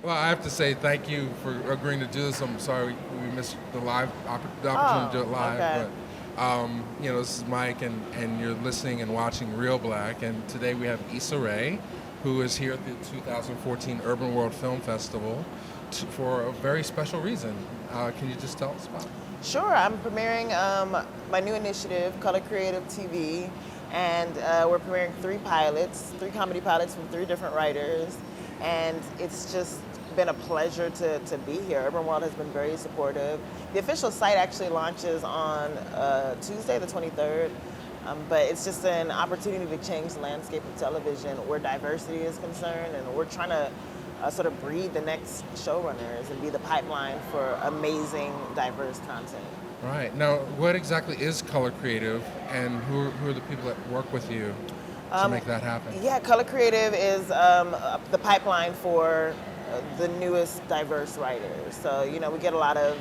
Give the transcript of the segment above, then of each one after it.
Well, I have to say thank you for agreeing to do this. I'm sorry we missed the opportunity to do it live, Okay. but this is Mike, and you're listening and watching Reelblack, and today we have Issa Rae, who is here at the 2014 Urbanworld Film Festival for a very special reason. Can you just tell us about it? Sure, I'm premiering my new initiative, Color Creative TV, and we're premiering three comedy pilots from three different writers, and it's just been a pleasure to be here. Urbanworld has been very supportive. The official site actually launches on Tuesday, the 23rd, but it's just an opportunity to change the landscape of television where diversity is concerned, and we're trying to sort of breed the next showrunners and be the pipeline for amazing, diverse content. Right. Now, what exactly is Color Creative, and who are the people that work with you to make that happen? Yeah, Color Creative is the pipeline for the newest diverse writers. So, we get a lot of,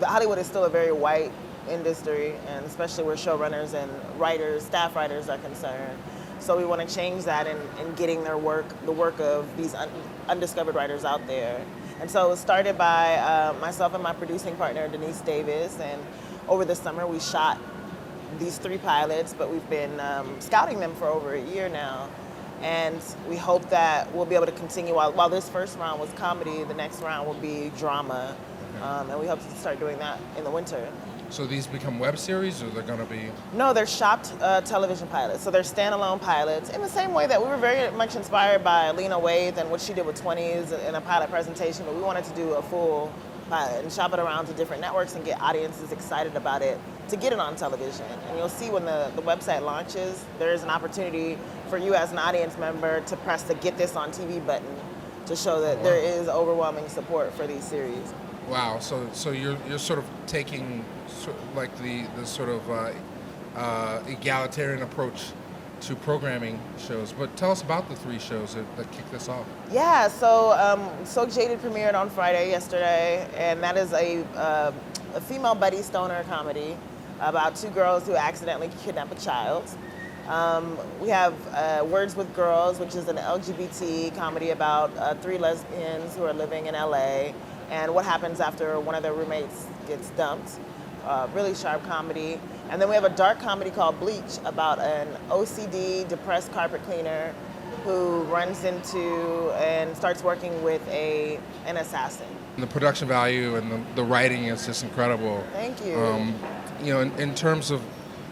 Hollywood is still a very white industry, and especially where showrunners and writers, staff writers are concerned. So we want to change that in getting the work of these undiscovered writers out there. And so it was started by myself and my producing partner, Denise Davis, and over the summer we shot these three pilots, but we've been scouting them for over a year now. And we hope that we'll be able to continue. While this first round was comedy, the next round will be drama. And we hope to start doing that in the winter. So these become web series, or they're going to be? No, they're shopped television pilots. So they're standalone pilots in the same way that we were very much inspired by Lena Waithe and what she did with 20s in a pilot presentation, but we wanted to do a full pilot and shop it around to different networks and get audiences excited about it to get it on television. And you'll see when the website launches, there's an opportunity for you as an audience member to press the Get This on TV button to show that there is overwhelming support for these series. Wow. So you're sort of taking like the sort of egalitarian approach to programming shows. But tell us about the three shows that kick this off. Yeah, so Jaded premiered on Friday yesterday, and that is a female buddy stoner comedy about two girls who accidentally kidnap a child. We have Words with Girls, which is an LGBT comedy about three lesbians who are living in LA and what happens after one of their roommates gets dumped. Really sharp comedy. And then we have a dark comedy called Bleach about an OCD depressed carpet cleaner who runs into and starts working with an assassin. And the production value and the writing is just incredible. Thank you. In terms of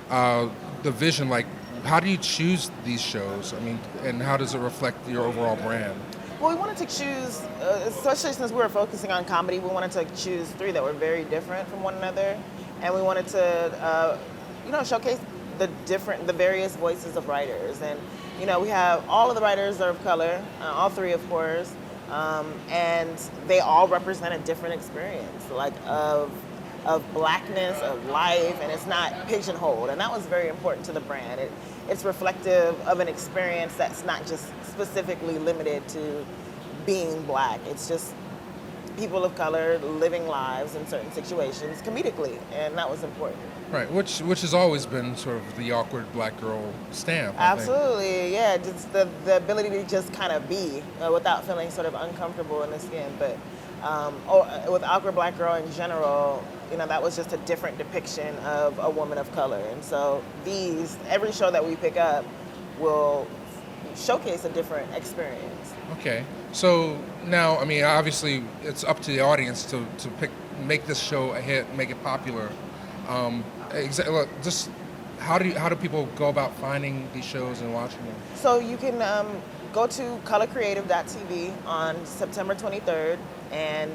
the vision, like, how do you choose these shows? I mean, and how does it reflect your overall brand? Well, we wanted to choose, especially since we were focusing on comedy, we wanted to choose three that were very different from one another. And we wanted to, showcase the various voices of writers. And, we have all of the writers are of color, all three, of course, and they all represent a different experience, like of blackness, of life, and it's not pigeonholed. And that was very important to the brand. It's reflective of an experience that's not just specifically limited to being black. It's just people of color living lives in certain situations comedically, and that was important. Right, which has always been sort of the awkward black girl stamp. Absolutely, yeah, just the ability to just kind of be without feeling sort of uncomfortable in the skin. But with awkward black girl in general, that was just a different depiction of a woman of color. And so every show that we pick up will showcase a different experience. Okay, so now, I mean, obviously, it's up to the audience to make this show a hit, make it popular. Just how do people go about finding these shows and watching them? So you can go to colorcreative.tv on September 23rd, and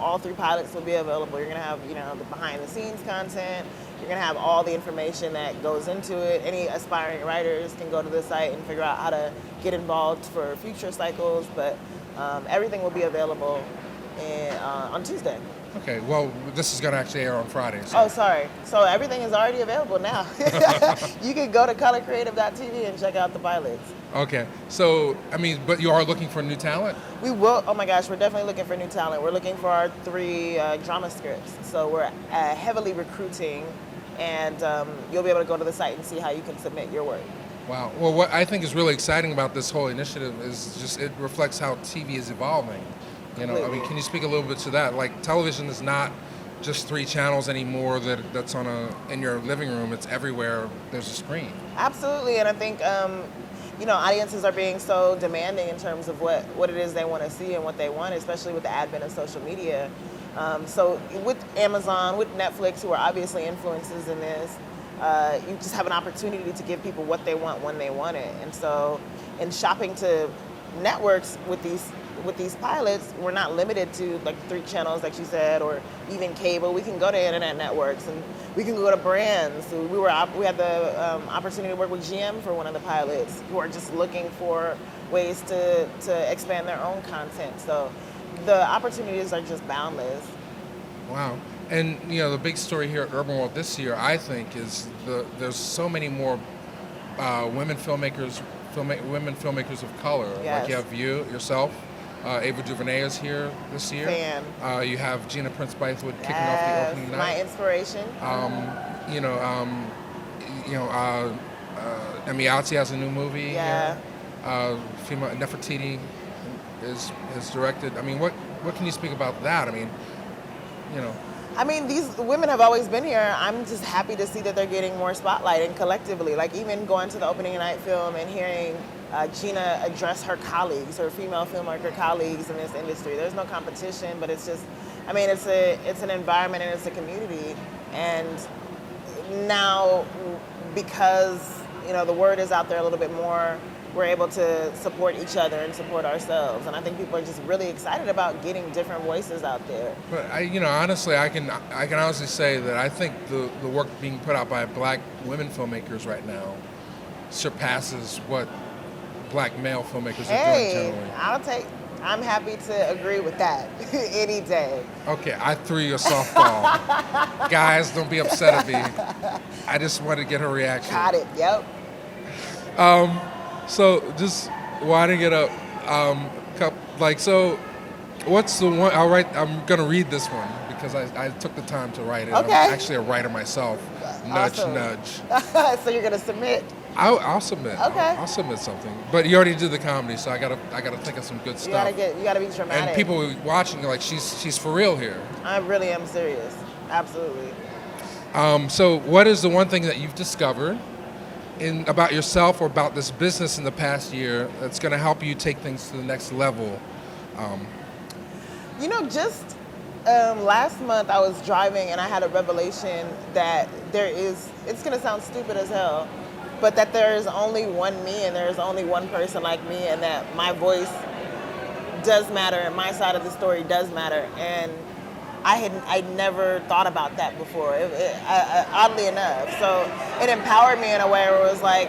all three pilots will be available. You're gonna have the behind the scenes content. You're gonna have all the information that goes into it. Any aspiring writers can go to the site and figure out how to get involved for future cycles. But everything will be available on Tuesday. Okay, well, this is going to actually air on Friday. So. Oh, sorry. So everything is already available now. You can go to colorcreative.tv and check out the pilots. Okay, so, I mean, but you are looking for new talent? We will. Oh my gosh, we're definitely looking for new talent. We're looking for our three drama scripts. So we're heavily recruiting, and you'll be able to go to the site and see how you can submit your work. Wow. Well, what I think is really exciting about this whole initiative is just it reflects how TV is evolving. You know, I mean, Completely. can you speak a little bit to that? Like, television is not just 3 channels anymore that's on in your living room. It's everywhere. There's a screen. Absolutely, and I think audiences are being so demanding in terms of what it is they want to see and what they want, especially with the advent of social media. So with Amazon, with Netflix, who are obviously influences in this, you just have an opportunity to give people what they want when they want it. And so, in shopping to networks with these pilots, we're not limited to like 3 channels, like you said, or even cable. We can go to internet networks, and we can go to brands. So we had the opportunity to work with GM for one of the pilots, who are just looking for ways to expand their own content. So the opportunities are just boundless. Wow. And you know, the big story here at Urbanworld this year, I think, is there's so many more women filmmakers of color. Yes. Like you have yourself, Ava DuVernay is here this year. Fan. You have Gina Prince Bythewood kicking off Yes, the opening night. my inspiration. Emiati has a new movie. Yeah. Here. Female Nefertiti is directed. I mean, what can you speak about that? I mean, you know. I mean, these women have always been here. I'm just happy to see that they're getting more spotlight, and collectively, like even going to the opening night film and hearing Gina address her colleagues, her female filmmaker colleagues in this industry. There's no competition, but it's just, I mean, it's an environment and it's a community. And now, because the word is out there a little bit more, we're able to support each other and support ourselves. And I think people are just really excited about getting different voices out there. But honestly, I can honestly say that I think the work being put out by Black women filmmakers right now surpasses what Black male filmmakers are doing generally. I'm happy to agree with that any day. Okay, I threw you a softball. Guys, don't be upset at me. I just wanted to get her reaction. Got it, yep. So just winding it up, so what's the one? I'm gonna read this one because I took the time to write it. Okay. I'm actually a writer myself. Nudge, Awesome. nudge. So you're gonna submit? I'll submit. Okay. I'll submit something. But you already did the comedy, so I gotta think of some good stuff. You gotta be dramatic. And people watching are like, she's for real here. I really am serious. Absolutely. So what is the one thing that you've discovered about yourself or about this business in the past year that's going to help you take things to the next level? Just last month I was driving and I had a revelation that it's going to sound stupid as hell, but that there is only one me and there is only one person like me, and that my voice does matter and my side of the story does matter. And I'd never thought about that before, oddly enough. So it empowered me in a way where it was like,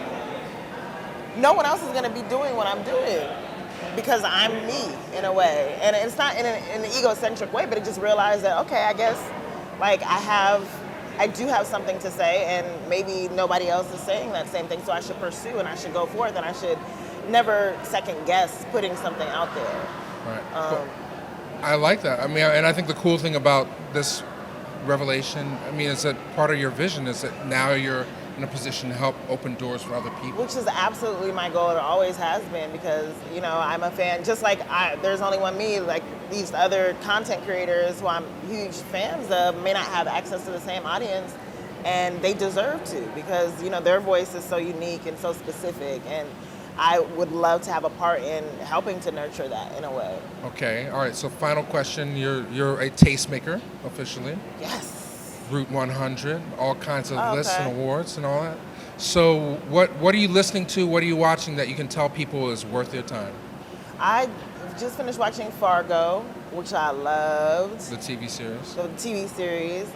no one else is going to be doing what I'm doing because I'm me in a way. And it's not in an egocentric way, but it just realized that, okay, I guess like I do have something to say, and maybe nobody else is saying that same thing, so I should pursue and I should go forth, and I should never second guess putting something out there. Right. I like that. I mean, and I think the cool thing about this revelation, is that part of your vision is that now you're in a position to help open doors for other people. Which is absolutely my goal. It always has been, because, I'm a fan. Just like there's only one me, like these other content creators who I'm huge fans of may not have access to the same audience, and they deserve to, because, their voice is so unique and so specific, and I would love to have a part in helping to nurture that in a way. Okay, all right. So final question: You're a tastemaker officially. Yes. Route 100, all kinds of lists and awards and all that. So what are you listening to? What are you watching that you can tell people is worth their time? I just finished watching Fargo, which I loved. The TV series. The TV series.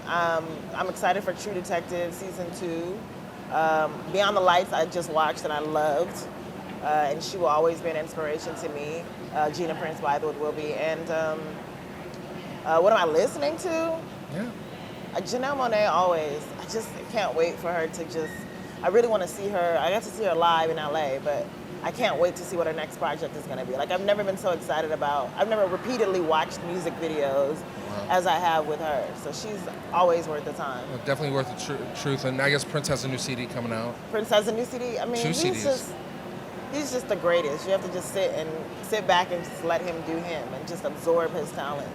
I'm excited for True Detective season 2. Beyond the Lights, I just watched and I loved, and she will always be an inspiration to me. Gina Prince Bythewood will be. And what am I listening to? Yeah. Janelle Monáe always. I just can't wait for her to I really want to see her. I got to see her live in LA, but I can't wait to see what her next project is going to be. Like, I've never been so excited I've never repeatedly watched music videos as I have with her. So she's always worth the time. Well, definitely worth the truth. And I guess Prince has a new CD coming out. Prince has a new CD. I mean, Two CDs. He's just the greatest. You have to just sit back and just let him do him and just absorb his talents.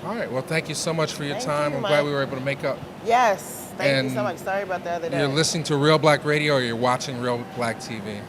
All right. Well, thank you so much for your Thank time. you, I'm Mike. glad we were able to make up. Yes. Thank you so And much. Sorry about the other day. You're listening to Reelblack Radio, or you're watching Reelblack TV.